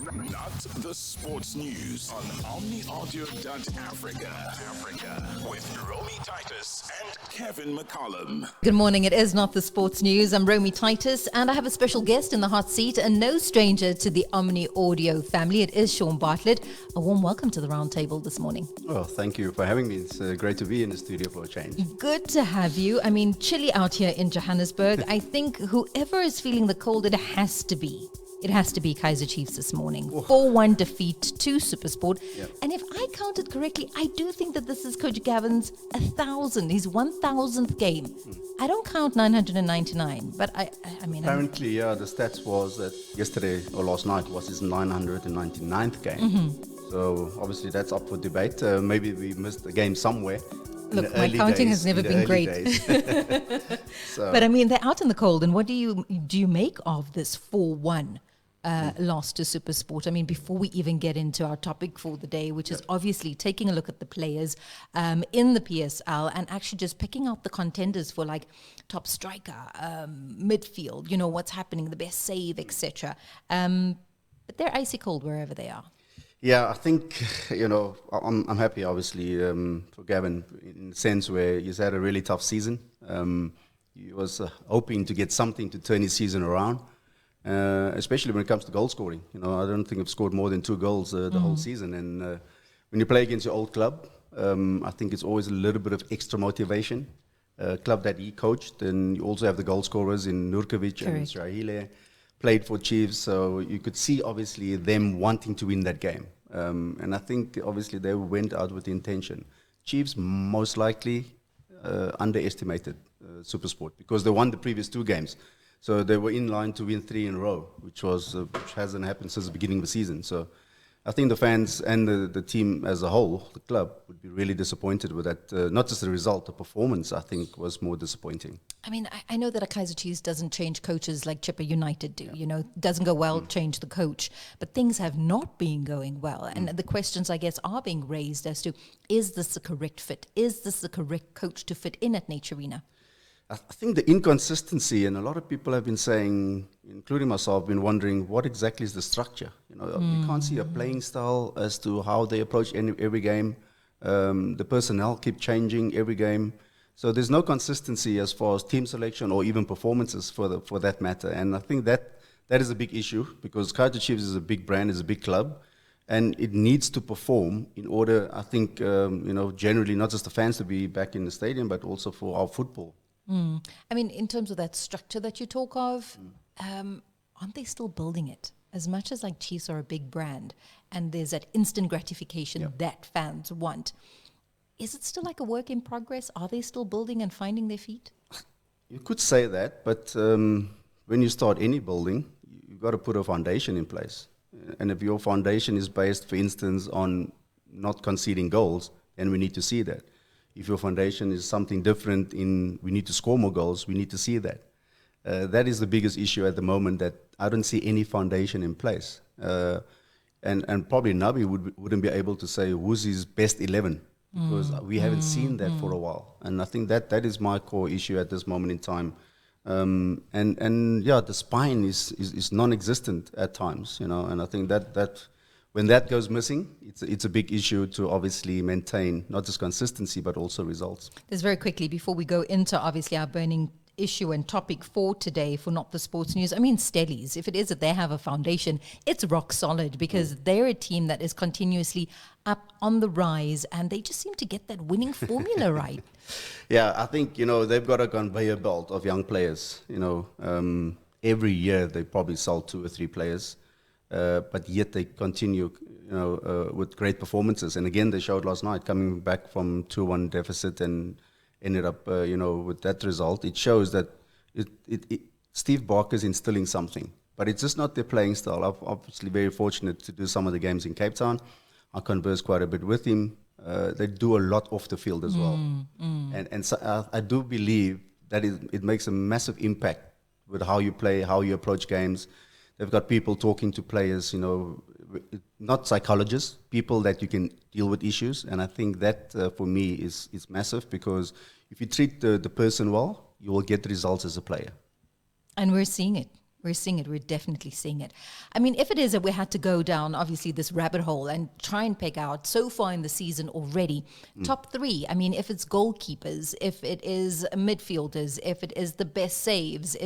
Not the sports news on Africa with Romy Titus and Kevin McCallum. Good morning. It is Not the Sports News. I'm Romy Titus, and I have a special guest in the hot seat, and no stranger to the Omni Audio family. It is Shaun Bartlett. A warm welcome to the round table this morning. Well, thank you for having me. It's great to be in the studio for a change. Good to have you. I mean, chilly out here in Johannesburg. I think whoever is feeling the cold, it has to be Kaizer Chiefs this morning. 4-1 defeat to SuperSport. Yep. And if I counted correctly, I do think that this is Coach Gavin's 1,000th game. I don't count 999, but I mean... Apparently, the stats was that yesterday or last night was his 999th game. Mm-hmm. So obviously that's up for debate. Maybe we missed a game somewhere. Look, my counting has never been great. But I mean, they're out in the cold. And what do you make of this 4-1 loss to SuperSport? I mean, before we even get into our topic for the day, which is obviously taking a look at the players in the PSL and actually just picking out the contenders for like top striker, midfield, you know, what's happening, the best save, etc. But they're icy cold wherever they are. Yeah, I think, you know, I'm happy, obviously, for Gavin in the sense where he's had a really tough season. He was hoping to get something to turn his season around, especially when it comes to goal scoring. You know, I don't think I've scored more than 2 goals the whole season. And when you play against your old club, I think it's always a little bit of extra motivation. Club that he coached, and you also have the goal scorers in Nurkovic and Srahile. Played for Chiefs, so you could see obviously them wanting to win that game. And I think obviously they went out with the intention. Chiefs most likely underestimated SuperSport because they won the previous 2 games. So they were in line to win 3 in a row, which hasn't happened since the beginning of the season. So I think the fans and the team as a whole, the club, would be really disappointed with that. Not just the result, the performance, I think, was more disappointing. I mean, I know that a Kaizer Chiefs doesn't change coaches like Chipper United do. Yeah. You know, doesn't go well, change the coach. But things have not been going well. And the questions, I guess, are being raised as to, is this the correct fit? Is this the correct coach to fit in at Nature Arena? I think the inconsistency, and a lot of people have been saying, including myself, been wondering what exactly is the structure. You know, you can't see a playing style as to how they approach every game. The personnel keep changing every game, so there's no consistency as far as team selection or even performances for that matter. And I think that is a big issue because Kaizer Chiefs is a big brand, is a big club, and it needs to perform in order. I think generally not just the fans to be back in the stadium, but also for our football. I mean, in terms of that structure that you talk of, aren't they still building it? As much as like Chiefs are a big brand and there's that instant gratification that fans want, is it still like a work in progress? Are they still building and finding their feet? You could say that, but when you start any building, you've got to put a foundation in place. And if your foundation is based, for instance, on not conceding goals, then we need to see that. If your foundation is something different we need to score more goals, we need to see that. That is the biggest issue at the moment, that I don't see any foundation in place. And probably Nabi wouldn't be able to say who's his best 11 because we haven't seen that for a while. And I think that is my core issue at this moment in time. The spine is non-existent at times, you know, and I think that when that goes missing, it's a big issue to obviously maintain not just consistency but also results. Just very quickly, before we go into obviously our burning issue and topic for today for Not the Sports News, I mean, Stellies, if it is that they have a foundation, it's rock solid because they're a team that is continuously up on the rise and they just seem to get that winning formula right. Yeah, I think, you know, they've got a conveyor belt of young players. You know, every year they probably sell 2 or 3 players. But yet they continue, you know, with great performances. And again, they showed last night, coming back from 2-1 deficit and ended up, with that result. It shows that Steve Barker's instilling something. But it's just not their playing style. I'm obviously very fortunate to do some of the games in Cape Town. I converse quite a bit with him. They do a lot off the field as well. And so I do believe that it makes a massive impact with how you play, how you approach games. They've got people talking to players, you know, not psychologists, people that you can deal with issues. And I think that, for me, is massive because if you treat the person well, you will get results as a player. And we're seeing it. We're seeing it. We're definitely seeing it. I mean, if it is that we had to go down, obviously, this rabbit hole and try and pick out so far in the season already, top three. I mean, if it's goalkeepers, if it is midfielders, if it is the best saves,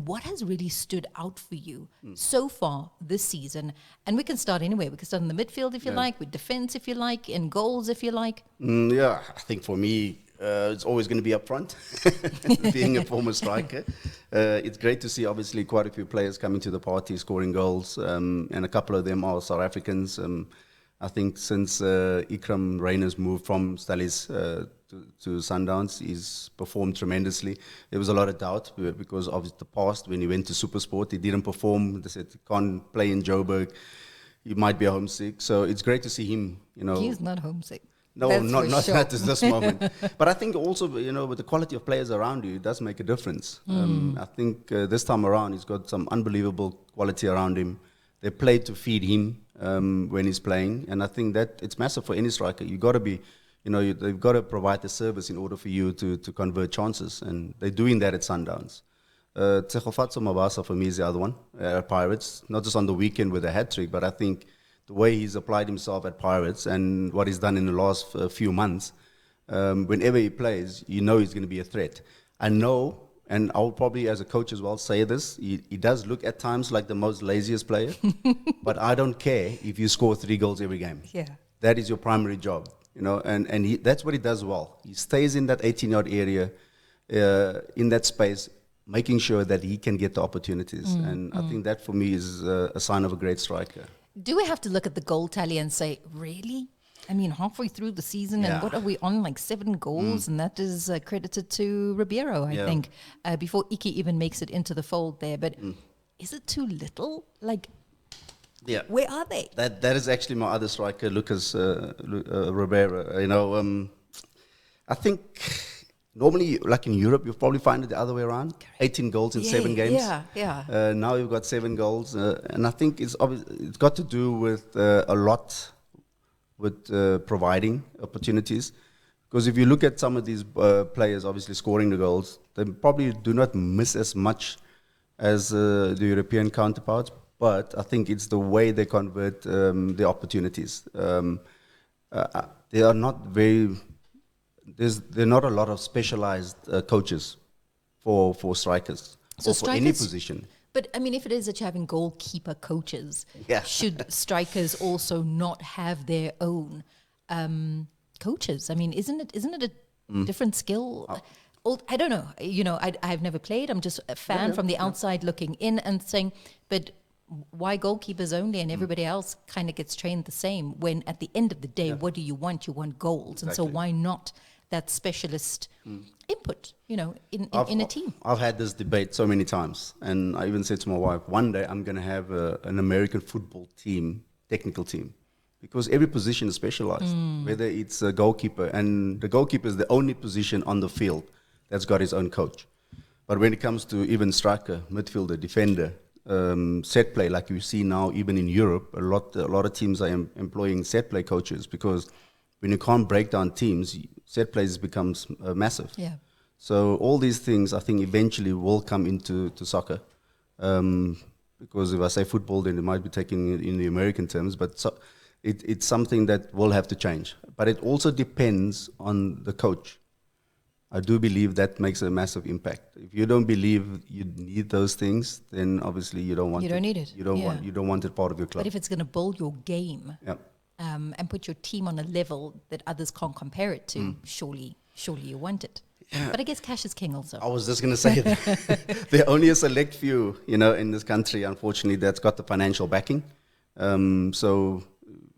what has really stood out for you so far this season? And we can start anywhere. We can start in the midfield if you like, with defense if you like, in goals if you like. I think for me, it's always going to be up front, being a former striker. It's great to see, obviously, quite a few players coming to the party, scoring goals, and a couple of them are South Africans. I think since Ikram Reyna's moved from Stellis to Sundowns, he's performed tremendously. There was a lot of doubt because of the past. When he went to Supersport, he didn't perform. They said he can't play in Joburg. He might be homesick. So it's great to see him, He's not homesick. No, not at this moment. But I think also, with the quality of players around you, it does make a difference. I think this time around, he's got some unbelievable quality around him. They play to feed him when he's playing. And I think that it's massive for any striker. You've got to be, they've got to provide the service in order for you to convert chances. And they're doing that at Sundowns. Tsegofatso Mabasa for me is the other one, Pirates. Not just on the weekend with a hat-trick, but I think the way he's applied himself at Pirates and what he's done in the last few months, whenever he plays, he's going to be a threat. I know, and I'll probably as a coach as well say this, he does look at times like the most laziest player, but I don't care if you score 3 goals every game. Yeah. That is your primary job, and that's what he does well. He stays in that 18-yard area, in that space, making sure that he can get the opportunities. And I think that for me is a sign of a great striker. Do we have to look at the goal tally and say, really? I mean, halfway through the season, and what are we on, like 7 goals? And that is credited to Ribeiro, I think, before Iki even makes it into the fold there. But is it too little? Like, where are they? That is actually my other striker, Lucas Ribeiro. I think normally, like in Europe, you'll probably find it the other way around. 18 goals in 7 games. Now you've got 7 goals. And I think it's got to do with a lot with providing opportunities. Because if you look at some of these players obviously scoring the goals, they probably do not miss as much as the European counterparts. But I think it's the way they convert the opportunities. They are not very... There are not a lot of specialized coaches for strikers, so or for any position. But I mean, if it is that you're having goalkeeper coaches, should strikers also not have their own coaches? I mean, isn't it a different skill? I don't know. I've never played. I'm just a fan from the outside looking in and saying, but why goalkeepers only and everybody else kind of gets trained the same, when at the end of the day, what do you want? You want goals. Exactly. And so why not that specialist input, in a team? I've had this debate so many times, and I even said to my wife, one day I'm going to have an American football team, technical team, because every position is specialized, whether it's a goalkeeper, and the goalkeeper is the only position on the field that's got his own coach. But when it comes to even striker, midfielder, defender, set play, like you see now, even in Europe, a lot of teams are employing set play coaches, because when you can't break down teams, set plays becomes massive. Yeah. So all these things, I think, eventually will come into soccer. Because if I say football, then it might be taken in the American terms, but it's something that will have to change. But it also depends on the coach. I do believe that makes a massive impact. If you don't believe you need those things, then obviously you don't want it. You don't need it. You don't want it part of your club. But if it's going to build your game, and put your team on a level that others can't compare it to, surely you want it. Yeah. But I guess cash is king also. I was just going to say that. There are only a select few, in this country, unfortunately, that's got the financial backing. So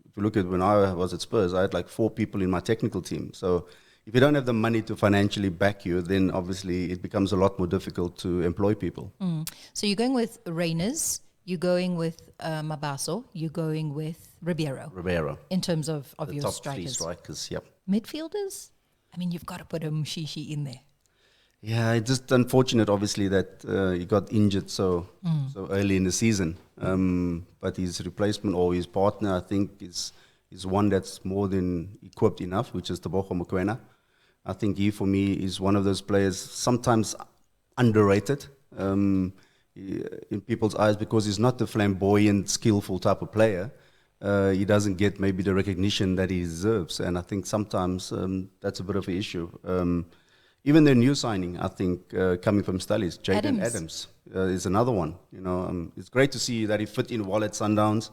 if you look at when I was at Spurs, I had like 4 people in my technical team. So if you don't have the money to financially back you, then obviously it becomes a lot more difficult to employ people. So you're going with Reyners, you're going with Mabaso, you're going with Ribeiro. In terms of your top strikers. 3 strikers, yep. Midfielders? I mean, you've got to put a Mshishi in there. Yeah, it's just unfortunate, obviously, that he got injured so early in the season. But his replacement or his partner, I think, is one that's more than equipped enough, which is Tebogo Mokoena. I think he, for me, is one of those players sometimes underrated. in people's eyes because he's not the flamboyant, skillful type of player. He doesn't get maybe the recognition that he deserves, and I think sometimes that's a bit of an issue. Even the new signing, I think, coming from Stellies, Jaden Adams is another one. It's great to see that he fit in well at Sundowns.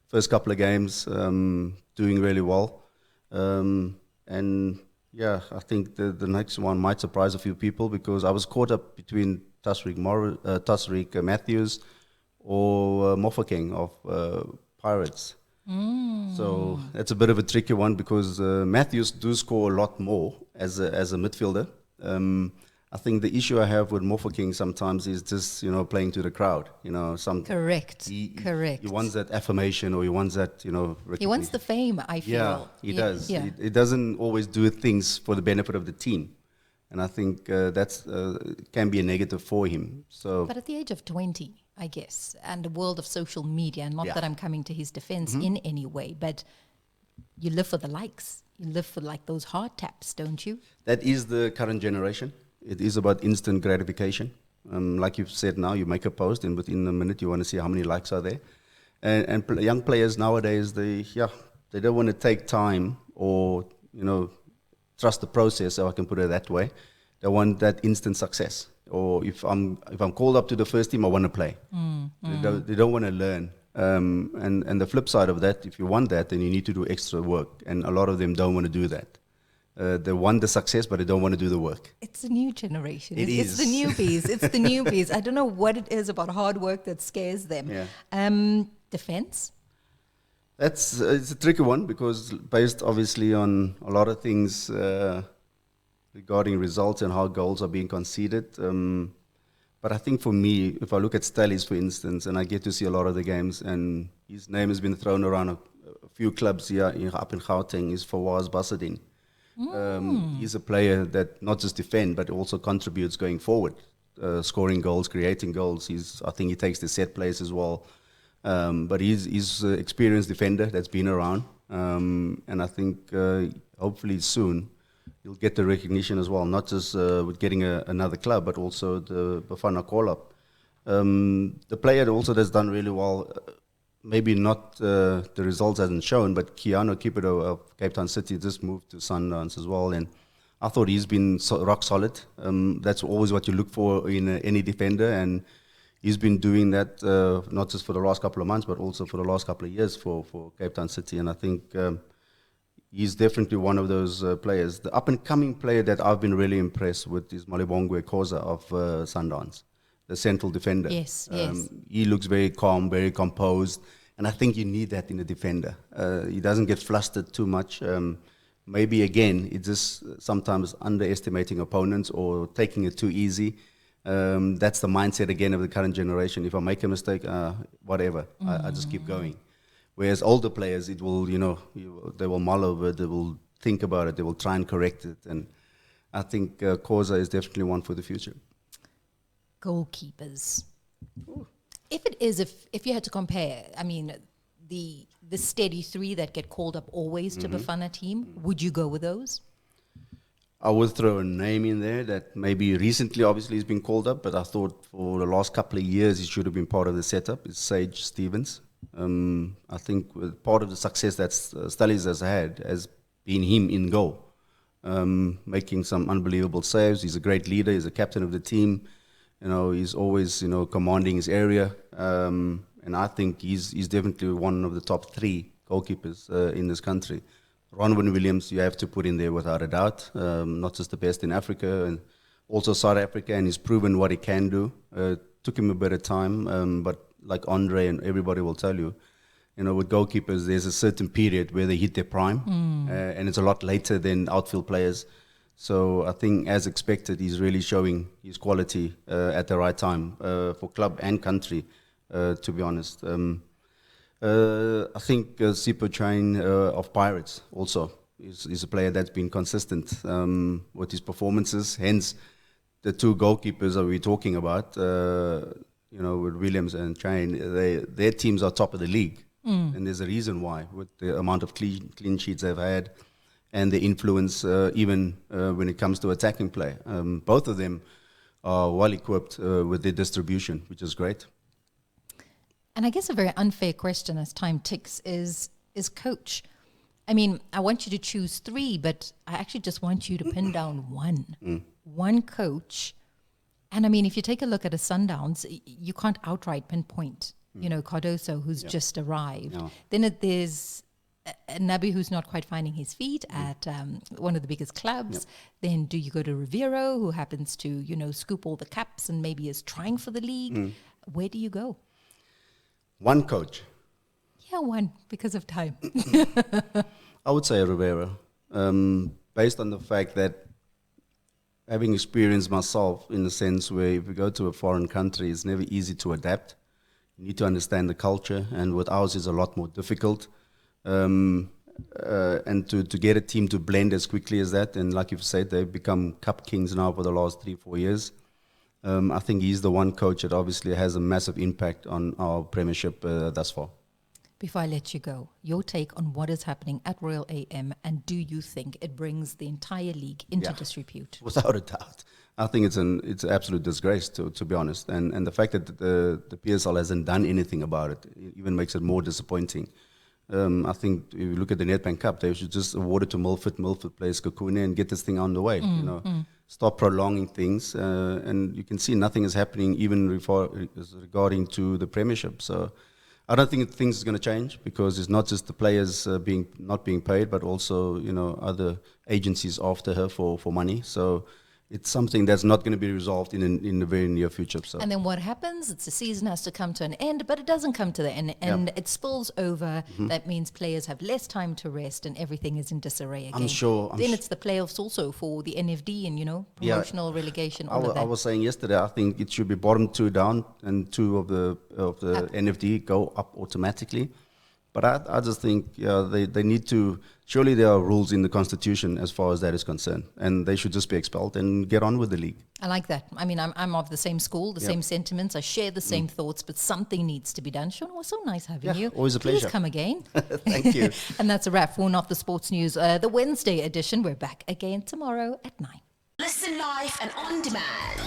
First couple of games, doing really well. And yeah, I think the next one might surprise a few people because I was caught up between Tasric Matthews or Mofokeng of Pirates. So that's a bit of a tricky one because Matthews do score a lot more as a midfielder. I think the issue I have with Mofokeng sometimes is just playing to the crowd. Correct. He wants that affirmation, or he wants that recognition. He wants the fame. I feel. Yeah, he does. Yeah. He doesn't always do things for the benefit of the team, and I think that's can be a negative for him. So, but at the age of 20, I guess, and the world of social media, and not that I'm coming to his defense in any way, but you live for the likes. You live for like those heart taps, don't you? That is the current generation. It is about instant gratification. Like you've said now, you make a post and within a minute you want to see how many likes are there. And young players nowadays, they don't want to take time or, trust the process, so I can put it that way. They want that instant success. Or if I'm called up to the first team, I want to play. They don't want to learn. And the flip side of that, if you want that, then you need to do extra work. And a lot of them don't want to do that. They want the success, but they don't want to do the work. It's a new generation. It's the newbies. It's the newbies. I don't know what it is about hard work that scares them. Yeah. Defense? It's a tricky one because based obviously on a lot of things regarding results and how goals are being conceded. But I think for me, if I look at Stellies, for instance, and I get to see a lot of the games, and his name has been thrown around a few clubs here up in Gauteng, is Fawaz Basadin. He's a player that not just defend, but also contributes going forward, scoring goals, creating goals. I think he takes the set plays as well. But he's an experienced defender that's been around. And I think hopefully soon he'll get the recognition as well, not just with getting another club, but also the Bafana call-up. The player also that's done really well, maybe not the results hasn't shown, but Keanu Kipido of Cape Town City just moved to Sundowns as well, and I thought he's been rock solid. That's always what you look for in any defender, and he's been doing that not just for the last couple of months, but also for the last couple of years for Cape Town City, and I think he's definitely one of those players. The up-and-coming player that I've been really impressed with is Malibongwe Khoza of Sundowns, the central defender. Yes. He looks very calm, very composed, and I think you need that in a defender. He doesn't get flustered too much. Maybe, again, it's just sometimes underestimating opponents or taking it too easy. That's the mindset, again, of the current generation. If I make a mistake, whatever, I just keep going. Whereas older players, it will, they will mull over it, they will think about it, they will try and correct it. And I think Khoza is definitely one for the future. Goalkeepers. Ooh. If you had to compare, I mean, the steady three that get called up always to Bafana team, would you go with those? I would throw a name in there that maybe recently obviously has been called up, but I thought for the last couple of years he should have been part of the setup. It's Sage Stevens. I think part of the success that Stellies has had has been him in goal, making some unbelievable saves. He's a great leader. He's a captain of the team. He's always, commanding his area. And I think he's definitely one of the top three goalkeepers in this country. Ronwen Williams, you have to put in there without a doubt. Not just the best in Africa, and also South Africa, and he's proven what he can do. Took him a bit of time, but like Andre and everybody will tell you, with goalkeepers, there's a certain period where they hit their prime, and it's a lot later than outfield players. So I think, as expected, he's really showing his quality at the right time for club and country, to be honest. I think Sipho Chain of Pirates also is a player that's been consistent with his performances. Hence, the two goalkeepers that we're talking about, with Williams and Chain, their teams are top of the league. And there's a reason why, with the amount of clean sheets they've had and the influence even when it comes to attacking play. Both of them are well equipped with their distribution, which is great. And I guess a very unfair question as time ticks is coach. I mean, I want you to choose 3, but I actually just want you to pin down one. One coach. And I mean, if you take a look at a Sundowns, you can't outright pinpoint, you know, Cardoso, who's just arrived. No. Then there's Nabi, who's not quite finding his feet at one of the biggest clubs. Then do you go to Rivero, who happens to, you know, scoop all the caps and maybe is trying for the league? Where do you go? One coach. Yeah, one, because of time. I would say Rivero, based on the fact that having experienced myself in the sense where if you go to a foreign country, it's never easy to adapt. You need to understand the culture, and with ours is a lot more difficult. And to get a team to blend as quickly as that, and like you've said, they've become cup kings now for the last 3-4 years. I think he's the one coach that obviously has a massive impact on our premiership thus far. Before I let you go, your take on what is happening at Royal AM, and do you think it brings the entire league into disrepute? Without a doubt. I think it's an absolute disgrace, to be honest. And the fact that the PSL hasn't done anything about it even makes it more disappointing. I think if you look at the Nedbank Cup, they should just award it to Milford. Milford plays Kakune and get this thing on the way. Stop prolonging things, and you can see nothing is happening even regarding to the Premiership. So I don't think things are going to change, because it's not just the players not being paid, but also, you know, other agencies after her for money. So it's something that's not going to be resolved in the very near future. So. And then what happens? It's the season has to come to an end, but it doesn't come to the end, and it spills over. That means players have less time to rest, and everything is in disarray again. Then it's the playoffs also for the NFD and, you know, promotional relegation. I was saying yesterday, I think it should be bottom 2 down and 2 of the NFD go up automatically. But I just think they need to. Surely there are rules in the constitution as far as that is concerned, and they should just be expelled and get on with the league. I like that. I mean, I'm of the same school, the same sentiments. I share the same thoughts, but something needs to be done. Shaun, it was so nice having you. Always a pleasure. Please come again. Thank you. And that's a wrap for Not the Sports News, the Wednesday edition. We're back again tomorrow at 9. Listen live and on demand.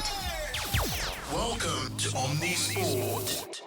Welcome to Omni Sport.